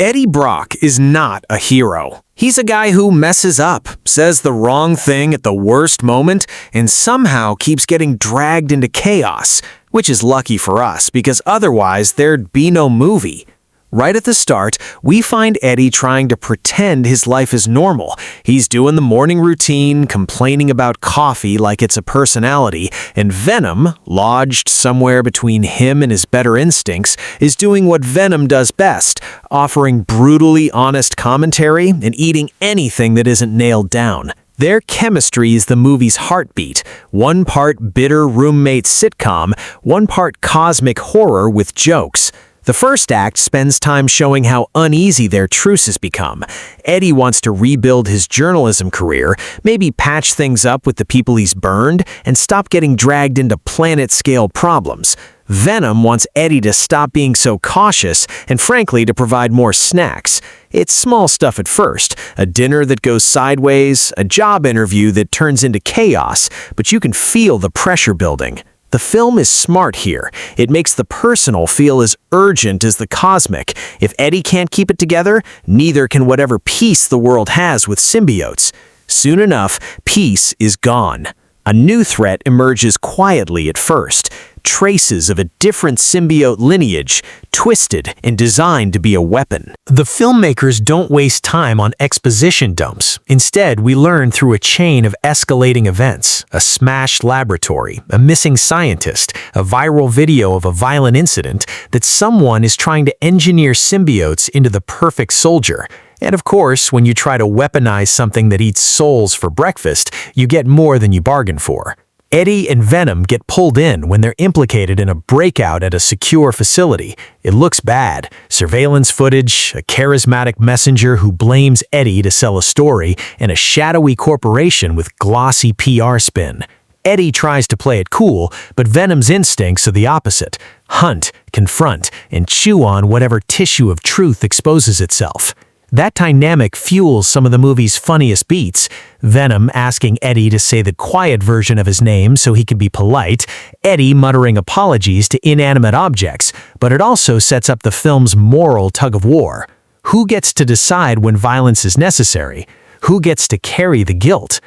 Eddie Brock is not a hero. He's a guy who messes up, says the wrong thing at the worst moment, and somehow keeps getting dragged into chaos, which is lucky for us because otherwise there'd be no movie. Right at the start, we find Eddie trying to pretend his life is normal. He's doing the morning routine, complaining about coffee like it's a personality, and Venom, lodged somewhere between him and his better instincts, is doing what Venom does best, offering brutally honest commentary and eating anything that isn't nailed down. Their chemistry is the movie's heartbeat, one part bitter roommate sitcom, one part cosmic horror with jokes. The first act spends time showing how uneasy their truces become. Eddie wants to rebuild his journalism career, maybe patch things up with the people he's burned, and stop getting dragged into planet-scale problems. Venom wants Eddie to stop being so cautious and, frankly, to provide more snacks. It's small stuff at first, a dinner that goes sideways, a job interview that turns into chaos, but you can feel the pressure building. The film is smart here. It makes the personal feel as urgent as the cosmic. If Eddie can't keep it together, neither can whatever peace the world has with symbiotes. Soon enough, peace is gone. A new threat emerges quietly at first. Traces of a different symbiote lineage, twisted and designed to be a weapon. The filmmakers don't waste time on exposition dumps. Instead, we learn through a chain of escalating events: a smashed laboratory, a missing scientist, a viral video of a violent incident, that someone is trying to engineer symbiotes into the perfect soldier. And of course, when you try to weaponize something that eats souls for breakfast, you get more than you bargained for. Eddie and Venom get pulled in when they're implicated in a breakout at a secure facility. It looks bad. Surveillance footage, a charismatic messenger who blames Eddie to sell a story, and a shadowy corporation with glossy PR spin. Eddie tries to play it cool, but Venom's instincts are the opposite: hunt, confront, and chew on whatever tissue of truth exposes itself. That dynamic fuels some of the movie's funniest beats. Venom asking Eddie to say the quiet version of his name so he can be polite, Eddie muttering apologies to inanimate objects, but it also sets up the film's moral tug-of-war. Who gets to decide when violence is necessary? Who gets to carry the guilt?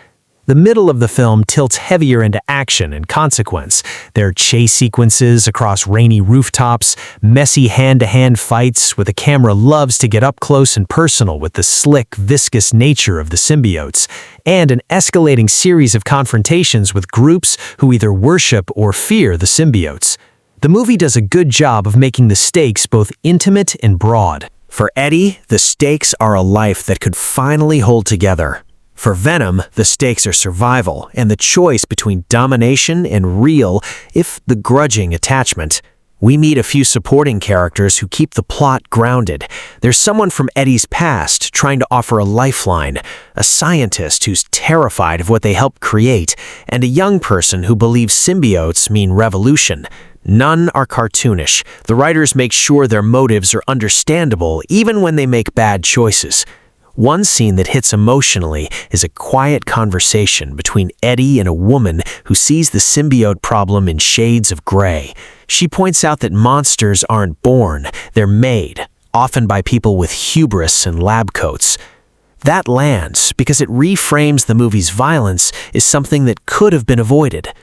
The middle of the film tilts heavier into action and consequence. There are chase sequences across rainy rooftops, messy hand-to-hand fights where the camera loves to get up close and personal with the slick, viscous nature of the symbiotes, and an escalating series of confrontations with groups who either worship or fear the symbiotes. The movie does a good job of making the stakes both intimate and broad. For Eddie, the stakes are a life that could finally hold together. For Venom, the stakes are survival and the choice between domination and real, if the grudging attachment. We meet a few supporting characters who keep the plot grounded. There's someone from Eddie's past trying to offer a lifeline, a scientist who's terrified of what they helped create, and a young person who believes symbiotes mean revolution. None are cartoonish. The writers make sure their motives are understandable even when they make bad choices. One scene that hits emotionally is a quiet conversation between Eddie and a woman who sees the symbiote problem in shades of gray. She points out that monsters aren't born, they're made, often by people with hubris and lab coats. That lands because it reframes the movie's violence as something that could have been avoided.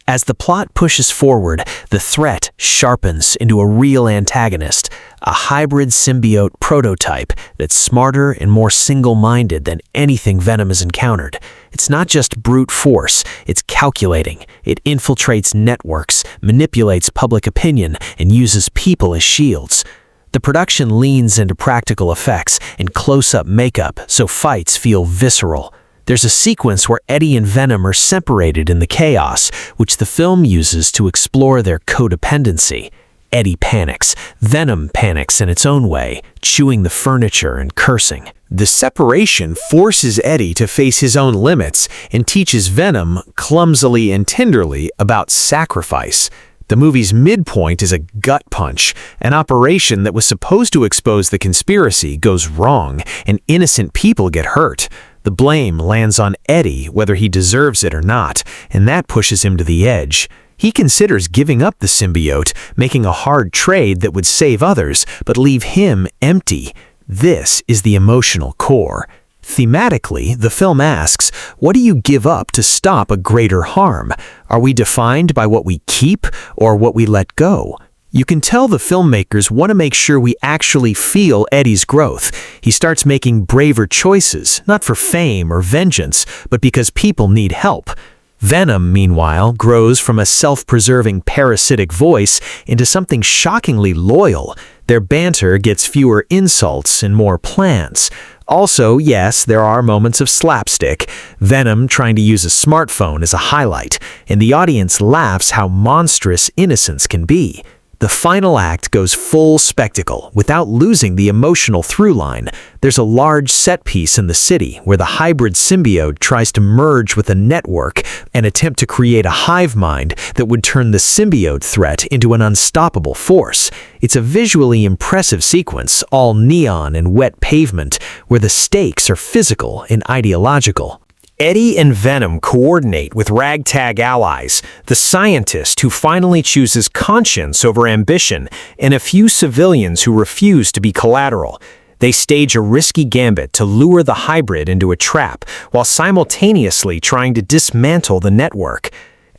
As the plot pushes forward, the threat sharpens into a real antagonist, a hybrid symbiote prototype that's smarter and more single-minded than anything Venom has encountered. It's not just brute force, it's calculating. It infiltrates networks, manipulates public opinion, and uses people as shields. The production leans into practical effects and close-up makeup so fights feel visceral. There's a sequence where Eddie and Venom are separated in the chaos, which the film uses to explore their codependency. Eddie panics. Venom panics in its own way, chewing the furniture and cursing. The separation forces Eddie to face his own limits and teaches Venom, clumsily and tenderly, about sacrifice. The movie's midpoint is a gut punch. An operation that was supposed to expose the conspiracy goes wrong, and innocent people get hurt. The blame lands on Eddie, whether he deserves it or not, and that pushes him to the edge. He considers giving up the symbiote, making a hard trade that would save others, but leave him empty. This is the emotional core. Thematically, the film asks, what do you give up to stop a greater harm? Are we defined by what we keep or what we let go? You can tell the filmmakers want to make sure we actually feel Eddie's growth. He starts making braver choices, not for fame or vengeance, but because people need help. Venom, meanwhile, grows from a self-preserving parasitic voice into something shockingly loyal. Their banter gets fewer insults and more plans. Also, yes, there are moments of slapstick. Venom trying to use a smartphone is a highlight, and the audience laughs how monstrous innocence can be. The final act goes full spectacle without losing the emotional through line. There's a large set piece in the city where the hybrid symbiote tries to merge with a network and attempt to create a hive mind that would turn the symbiote threat into an unstoppable force. It's a visually impressive sequence, all neon and wet pavement, where the stakes are physical and ideological. Eddie and Venom coordinate with ragtag allies, the scientist who finally chooses conscience over ambition, and a few civilians who refuse to be collateral. They stage a risky gambit to lure the hybrid into a trap, while simultaneously trying to dismantle the network.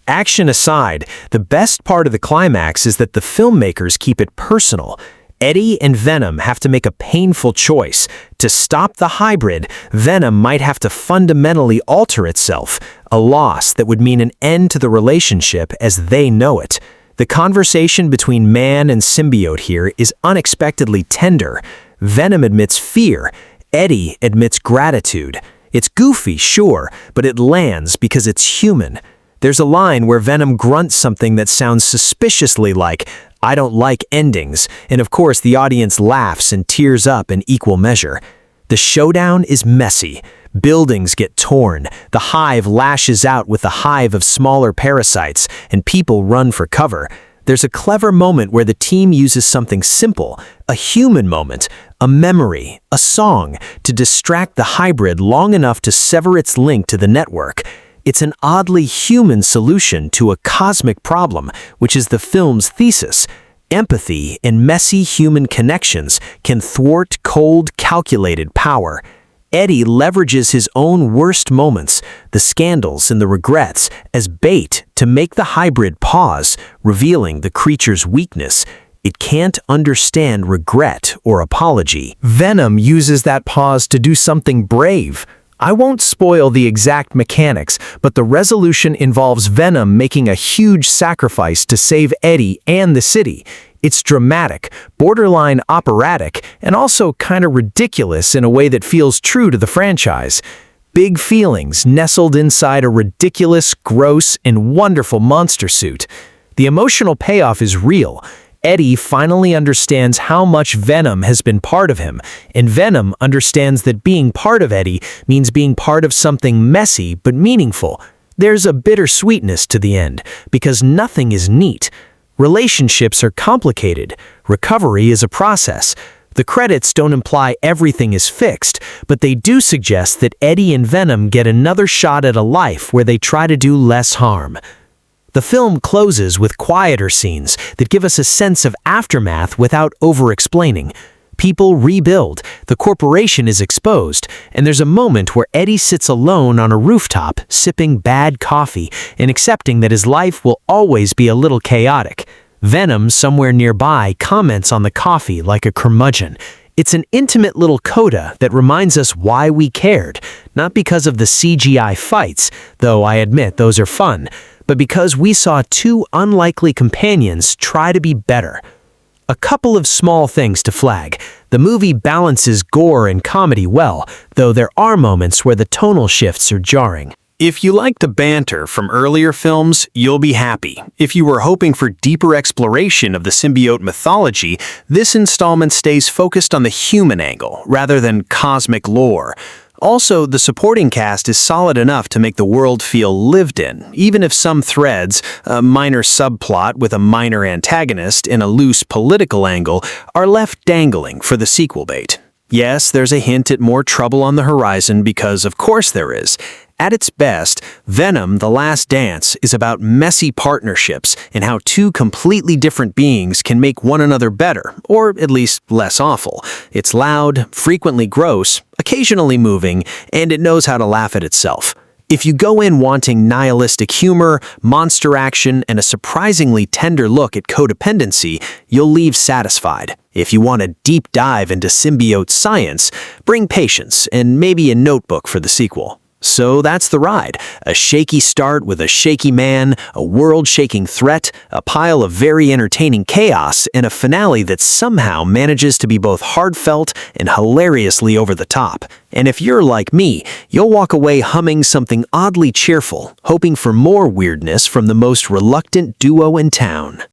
Action aside, the best part of the climax is that the filmmakers keep it personal. Eddie and Venom have to make a painful choice. To stop the hybrid, Venom might have to fundamentally alter itself, a loss that would mean an end to the relationship as they know it. The conversation between man and symbiote here is unexpectedly tender. Venom admits fear. Eddie admits gratitude. It's goofy, sure, but it lands because it's human. There's a line where Venom grunts something that sounds suspiciously like, "I don't like endings," and of course the audience laughs and tears up in equal measure. The showdown is messy. Buildings get torn, the hive lashes out with a hive of smaller parasites, and people run for cover. There's a clever moment where the team uses something simple, a human moment, a memory, a song, to distract the hybrid long enough to sever its link to the network. It's an oddly human solution to a cosmic problem, which is the film's thesis. Empathy and messy human connections can thwart cold, calculated power. Eddie leverages his own worst moments, the scandals and the regrets, as bait to make the hybrid pause, revealing the creature's weakness. It can't understand regret or apology. Venom uses that pause to do something brave. I won't spoil the exact mechanics, but the resolution involves Venom making a huge sacrifice to save Eddie and the city. It's dramatic, borderline operatic, and also kind of ridiculous in a way that feels true to the franchise. Big feelings nestled inside a ridiculous, gross, and wonderful monster suit. The emotional payoff is real. Eddie finally understands how much Venom has been part of him, and Venom understands that being part of Eddie means being part of something messy but meaningful. There's a bittersweetness to the end, because nothing is neat. Relationships are complicated. Recovery is a process. The credits don't imply everything is fixed, but they do suggest that Eddie and Venom get another shot at a life where they try to do less harm. The film closes with quieter scenes that give us a sense of aftermath without over-explaining. People rebuild, the corporation is exposed, and there's a moment where Eddie sits alone on a rooftop, sipping bad coffee and accepting that his life will always be a little chaotic. Venom, somewhere nearby, comments on the coffee like a curmudgeon. It's an intimate little coda that reminds us why we cared, not because of the CGI fights, though I admit those are fun, but because we saw two unlikely companions try to be better. A couple of small things to flag. The movie balances gore and comedy well, though there are moments where the tonal shifts are jarring. If you like the banter from earlier films, you'll be happy. If you were hoping for deeper exploration of the symbiote mythology, this installment stays focused on the human angle rather than cosmic lore. Also, the supporting cast is solid enough to make the world feel lived in, even if some threads, a minor subplot with a minor antagonist and a loose political angle, are left dangling for the sequel bait. Yes, there's a hint at more trouble on the horizon because, of course there is. At its best, Venom: The Last Dance is about messy partnerships and how two completely different beings can make one another better, or at least less awful. It's loud, frequently gross, occasionally moving, and it knows how to laugh at itself. If you go in wanting nihilistic humor, monster action, and a surprisingly tender look at codependency, you'll leave satisfied. If you want a deep dive into symbiote science, bring patience and maybe a notebook for the sequel. So that's the ride. A shaky start with a shaky man, a world-shaking threat, a pile of very entertaining chaos, and a finale that somehow manages to be both heartfelt and hilariously over the top. And if you're like me, you'll walk away humming something oddly cheerful, hoping for more weirdness from the most reluctant duo in town.